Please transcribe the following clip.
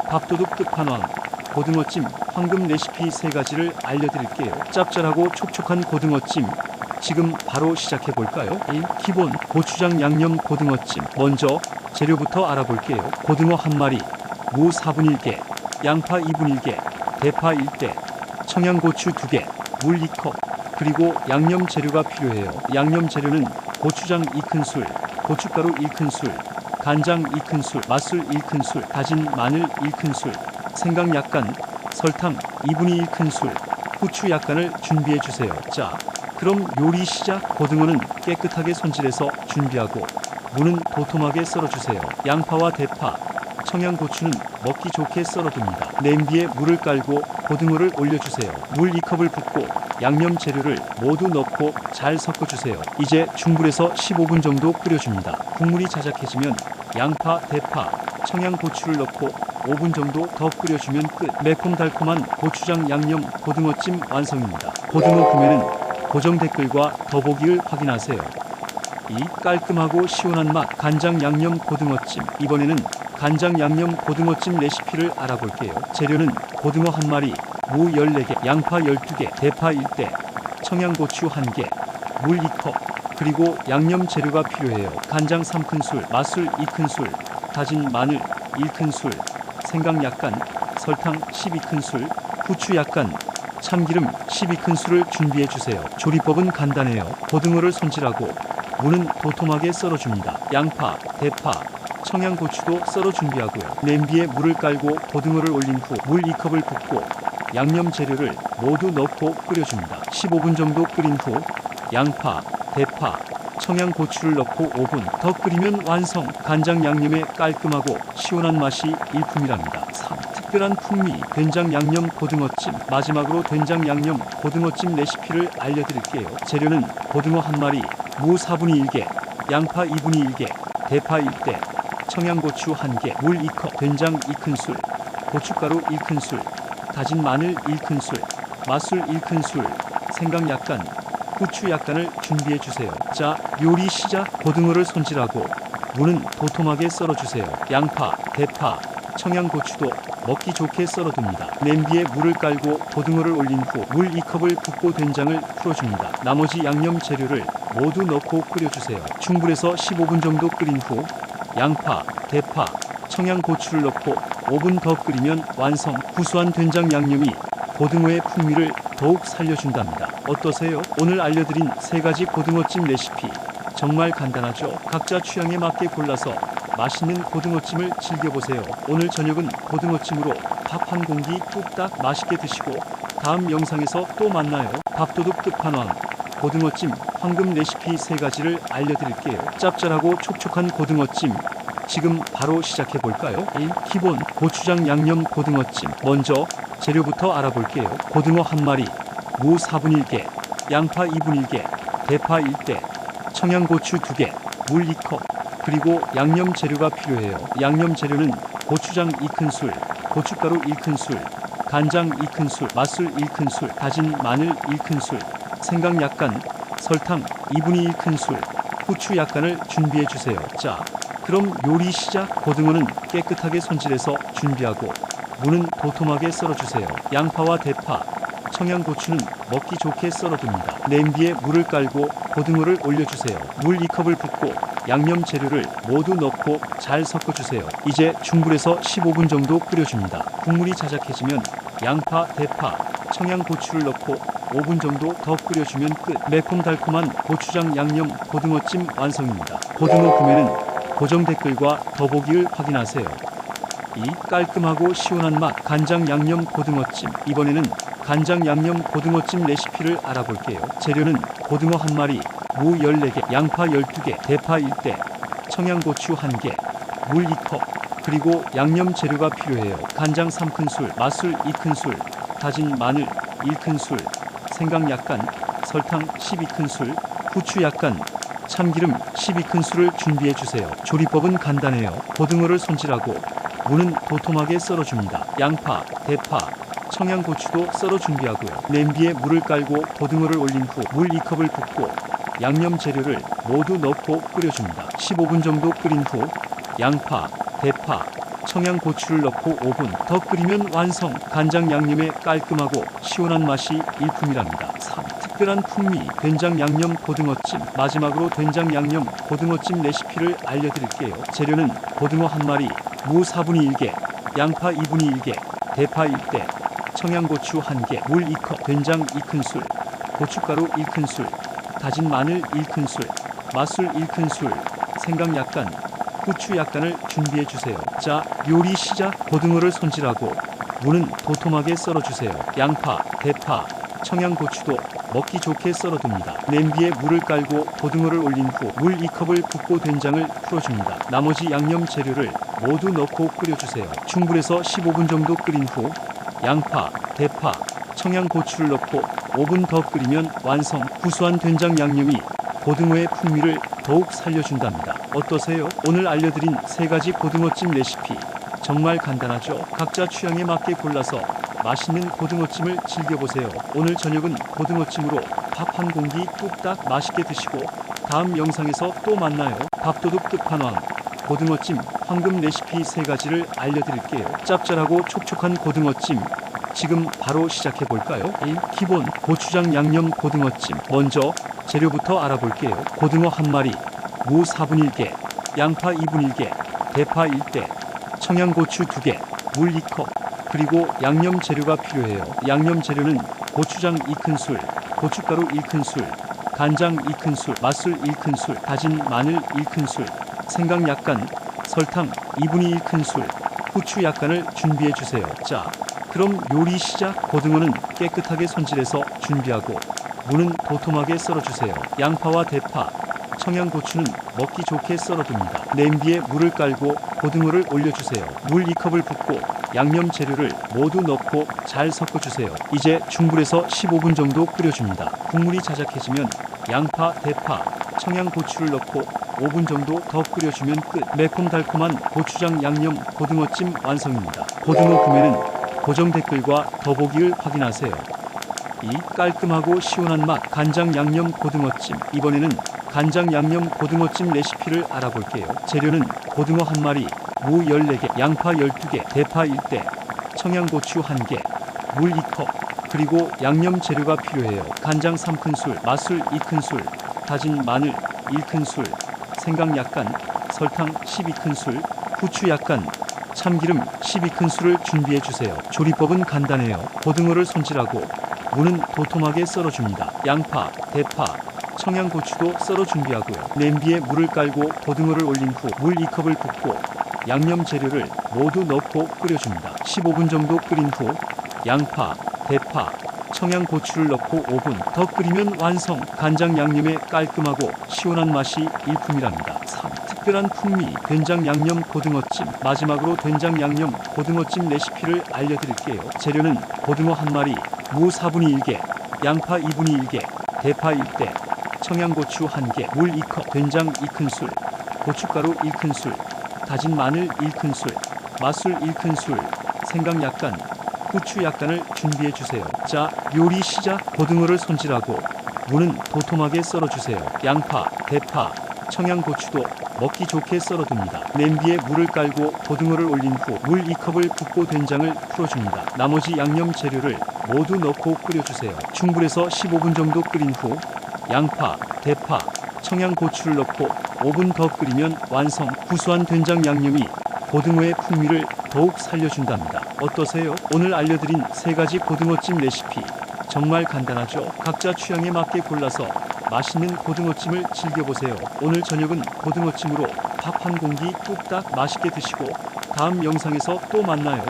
밥도둑 끝판왕 고등어찜 황금 레시피 3가지를 알려드릴게요. 짭짤하고 촉촉한 고등어찜 지금 바로 시작해볼까요? 1. 기본 고추장 양념 고등어찜. 먼저 재료부터 알아볼게요. 고등어 1마리, 무 1/4개, 양파 2분의 1개, 대파 1대, 청양고추 2개, 물 2컵, 그리고 양념 재료가 필요해요. 양념 재료는 고추장 2큰술, 고춧가루 1큰술, 간장 2큰술, 맛술 1큰술, 다진 마늘 1큰술, 생강 약간, 설탕 2분의 1큰술, 후추 약간을 준비해 주세요. 자, 그럼 요리 시작. 고등어는 깨끗하게 손질해서 준비하고 무는 도톰하게 썰어주세요. 양파와 대파, 청양고추는 먹기 좋게 썰어둡니다. 냄비에 물을 깔고 고등어를 올려주세요. 물 2컵을 붓고 양념 재료를 모두 넣고 잘 섞어주세요. 이제 중불에서 15분 정도 끓여줍니다. 국물이 자작해지면 양파, 대파, 청양고추를 넣고 5분 정도 더 끓여주면 끝. 매콤달콤한 고추장 양념 고등어찜 완성입니다. 고등어 구매는 고정 댓글과 더보기를 확인하세요. 2. 깔끔하고 시원한 맛 간장 양념 고등어찜. 이번에는 간장 양념 고등어찜 레시피를 알아볼게요. 재료는 고등어 1마리, 무 14개, 양파 12개, 대파 1대, 청양고추 1개, 물 2컵, 그리고 양념 재료가 필요해요. 간장 3큰술, 맛술 2큰술, 다진 마늘 1큰술, 생강 약간, 설탕 12큰술, 후추 약간, 참기름 12큰술을 준비해 주세요. 조리법은 간단해요. 고등어를 손질하고 무는 도톰하게 썰어줍니다. 양파, 대파, 청양고추도 썰어 준비하고요. 냄비에 물을 깔고 고등어를 올린 후 물 2컵을 붓고 양념 재료를 모두 넣고 끓여줍니다. 15분 정도 끓인 후 양파, 대파, 청양고추를 넣고 5분 더 끓이면 완성. 간장 양념에 깔끔하고 시원한 맛이 일품이랍니다. 3. 특별한 풍미 된장 양념 고등어찜. 마지막으로 된장 양념 고등어찜 레시피를 알려드릴게요. 재료는 고등어 1마리, 무 4분의 1개, 양파 2분의 1개, 대파 1대, 청양고추 1개, 물 2컵, 된장 2큰술, 고춧가루 1큰술, 다진 마늘 1큰술, 맛술 1큰술, 생강 약간, 후추 약간을 준비해 주세요. 자, 요리 시작. 고등어를 손질하고 무는 도톰하게 썰어주세요. 양파, 대파, 청양고추도 먹기 좋게 썰어둡니다. 냄비에 물을 깔고 고등어를 올린 후 물 2컵을 붓고 된장을 풀어줍니다. 나머지 양념 재료를 모두 넣고 끓여주세요. 중불에서 15분 정도 끓인 후 양파, 대파, 청양고추를 넣고 5분 더 끓이면 완성. 구수한 된장 양념이 고등어의 풍미를 더욱 살려준답니다. 어떠세요? 오늘 알려드린 3가지 고등어찜 레시피 정말 간단하죠? 각자 취향에 맞게 골라서 맛있는 고등어찜을 즐겨보세요. 오늘 저녁은 고등어찜으로 밥 한 공기 뚝딱 맛있게 드시고 다음 영상에서 또 만나요. 밥도둑 끝판왕 고등어찜 황금 레시피 3가지를 알려드릴게요. 짭짤하고 촉촉한 고등어찜 지금 바로 시작해볼까요? 1. 기본 고추장 양념 고등어찜. 먼저 재료부터 알아볼게요. 고등어 1마리, 무 4분의 1개, 양파 2분의 1개, 대파 1대, 청양고추 2개, 물 2컵, 그리고 양념 재료가 필요해요. 양념 재료는 고추장 2큰술, 고춧가루 1큰술, 간장 2큰술, 맛술 1큰술, 다진 마늘 1큰술, 생강 약간, 설탕 2분의 1큰술, 후추 약간을 준비해 주세요. 자, 그럼 요리 시작. 고등어는 깨끗하게 손질해서 준비하고 무는 도톰하게 썰어주세요. 양파와 대파, 청양고추는 먹기 좋게 썰어둡니다. 냄비에 물을 깔고 고등어를 올려주세요. 물 2컵을 붓고 양념 재료를 모두 넣고 잘 섞어주세요. 이제 중불에서 15분 정도 끓여줍니다. 국물이 자작해지면 양파, 대파, 청양고추를 넣고 5분 정도 더 끓여주면 끝. 매콤달콤한 고추장 양념 고등어찜 완성입니다. 고등어 구매는 고정 댓글과 더보기를 확인하세요. 2. 깔끔하고 시원한 맛 간장 양념 고등어찜. 이번에는 간장 양념 고등어찜 레시피를 알아볼게요. 재료는 고등어 1마리, 무 14개, 양파 12개, 대파 1대, 청양고추 1개, 물 2컵, 그리고 양념 재료가 필요해요. 간장 3큰술, 맛술 2큰술, 다진 마늘 1큰술, 생강 약간, 설탕 12큰술, 후추 약간, 참기름 12큰술을 준비해 주세요. 조리법은 간단해요. 고등어를 손질하고 무는 도톰하게 썰어줍니다. 양파, 대파, 청양고추도 썰어 준비하고요. 냄비에 물을 깔고 고등어를 올린 후 물 2컵을 붓고 양념 재료를 모두 넣고 끓여줍니다. 15분 정도 끓인 후 양파, 대파, 청양고추를 넣고 5분 더 끓이면 완성. 간장 양념에 깔끔하고 시원한 맛이 일품이랍니다. 3. 특별한 풍미 된장 양념 고등어찜. 마지막으로 된장 양념 고등어찜 레시피를 알려드릴게요. 재료는 고등어 1마리, 무 4분의 1개, 양파 2분의 1개, 대파 1대, 청양고추 1개, 물 2컵, 된장 2큰술, 고춧가루 1큰술, 다진 마늘 1큰술, 맛술 1큰술, 생강 약간, 후추 약간을 준비해 주세요. 자, 요리 시작. 고등어를 손질하고 무는 도톰하게 썰어주세요. 양파, 대파, 청양고추도 먹기 좋게 썰어둡니다. 냄비에 물을 깔고 고등어를 올린 후 물 2컵을 붓고 된장을 풀어줍니다. 나머지 양념 재료를 모두 넣고 끓여주세요. 중불에서 15분 정도 끓인 후 양파, 대파, 청양고추를 넣고 5분 더 끓이면 완성. 구수한 된장 양념이 고등어의 풍미를 더욱 살려준답니다. 어떠세요? 오늘 알려드린 3가지 고등어찜 레시피 정말 간단하죠? 각자 취향에 맞게 골라서 맛있는 고등어찜을 즐겨보세요. 오늘 저녁은 고등어찜으로 밥 한 공기 뚝딱 맛있게 드시고 다음 영상에서 또 만나요. 밥도둑 끝판왕 고등어찜 황금 레시피 3가지를 알려드릴게요. 짭짤하고 촉촉한 고등어찜 지금 바로 시작해볼까요? 1. 기본 고추장 양념 고등어찜. 먼저 재료부터 알아볼게요. 고등어 1마리, 무 4분의 1개, 양파 2분의 1개, 대파 1대, 청양고추 2개, 물 2컵, 그리고 양념 재료가 필요해요. 양념 재료는 고추장 2큰술, 고춧가루 1큰술, 간장 2큰술, 맛술 1큰술, 다진 마늘 1큰술, 생강 약간, 설탕 2분의 1큰술, 후추 약간을 준비해 주세요. 자, 그럼 요리 시작. 고등어는 깨끗하게 손질해서 준비하고 무는 도톰하게 썰어주세요. 양파와 대파, 청양고추는 먹기 좋게 썰어둡니다. 냄비에 물을 깔고 고등어를 올려주세요. 물 2컵을 붓고 양념 재료를 모두 넣고 잘 섞어주세요. 이제 중불에서 15분 정도 끓여줍니다. 국물이 자작해지면 양파, 대파, 청양고추를 넣고 5분 정도 더 끓여주면 끝. 매콤달콤한 고추장 양념 고등어찜 완성입니다. 고등어 구매는 고정 댓글과 더보기를 확인하세요. 2. 깔끔하고 시원한 맛 간장 양념 고등어찜. 이번에는 간장 양념 고등어찜 레시피를 알아볼게요. 재료는 고등어 1마리, 무 14개, 양파 12개, 대파 1대, 청양고추 1개, 물 2컵, 그리고 양념 재료가 필요해요. 간장 3큰술, 맛술 2큰술, 다진 마늘 1큰술, 생강 약간, 설탕 12큰술, 후추 약간, 참기름 12큰술을 준비해 주세요. 조리법은 간단해요. 고등어를 손질하고 무는 도톰하게 썰어줍니다. 양파, 대파, 청양고추도 썰어 준비하고요. 냄비에 물을 깔고 고등어를 올린 후 물 2컵을 붓고 양념 재료를 모두 넣고 끓여줍니다. 15분 정도 끓인 후 양파, 대파, 청양고추를 넣고 5분 더 끓이면 완성. 간장 양념에 깔끔하고 시원한 맛이 일품이랍니다. 3. 특별한 풍미 된장 양념 고등어찜. 마지막으로 된장 양념 고등어찜 레시피를 알려드릴게요. 재료는 고등어 1마리, 무 4분의 1개, 양파 2분의 1개, 대파 1대, 청양고추 1개, 물 2컵, 된장 2큰술, 고춧가루 1큰술, 다진 마늘 1큰술, 맛술 1큰술, 생강 약간, 후추 약간을 준비해 주세요. 자, 요리 시작. 고등어를 손질하고 무는 도톰하게 썰어주세요. 양파, 대파, 청양고추도 먹기 좋게 썰어둡니다. 냄비에 물을 깔고 고등어를 올린 후 물 2컵을 붓고 된장을 풀어줍니다. 나머지 양념 재료를 모두 넣고 끓여주세요. 중불에서 15분 정도 끓인 후 양파, 대파, 청양고추를 넣고 5분 더 끓이면 완성. 구수한 된장 양념이 고등어의 풍미를 더욱 살려준답니다. 어떠세요? 오늘 알려드린 3가지 고등어찜 레시피 정말 간단하죠? 각자 취향에 맞게 골라서 맛있는 고등어찜을 즐겨보세요. 오늘 저녁은 고등어찜으로 밥 한 공기 뚝딱 맛있게 드시고 다음 영상에서 또 만나요.